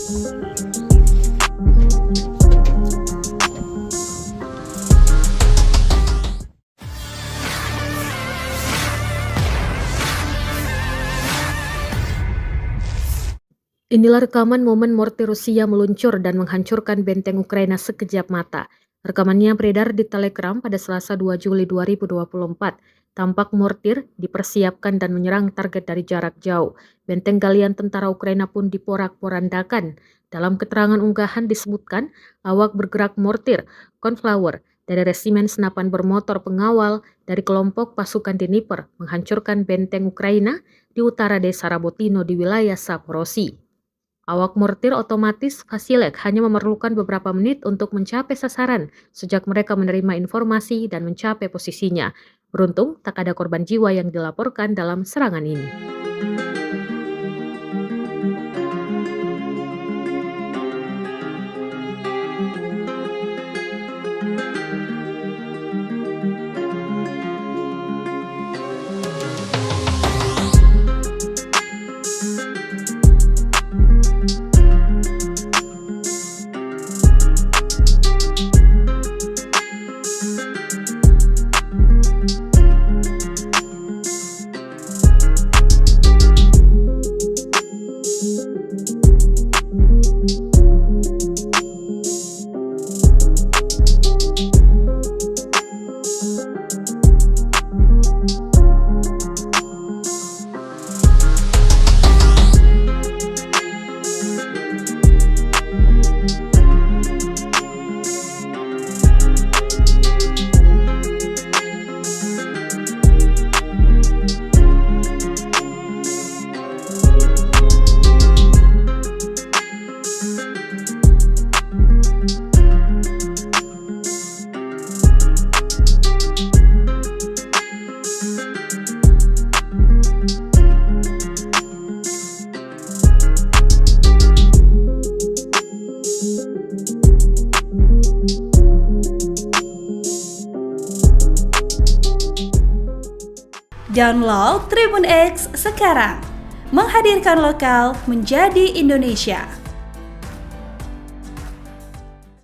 Inilah rekaman momen mortir Rusia meluncur dan menghancurkan benteng Ukraina sekejap mata. Rekamannya beredar di Telegram pada Selasa 2 Juli 2024. Tampak mortir dipersiapkan dan menyerang target dari jarak jauh. Benteng galian tentara Ukraina pun diporak-porandakan. Dalam keterangan unggahan disebutkan, awak bergerak mortir, Cornflower, dari resimen senapan bermotor pengawal dari kelompok pasukan Dnipro menghancurkan benteng Ukraina di utara desa Rabotino di wilayah Zaporozhye. Awak mortir otomatis Vasilek hanya memerlukan beberapa menit untuk mencapai sasaran sejak mereka menerima informasi dan mencapai posisinya. Beruntung, tak ada korban jiwa yang dilaporkan dalam serangan ini. Download Tribun X sekarang, menghadirkan lokal menjadi Indonesia.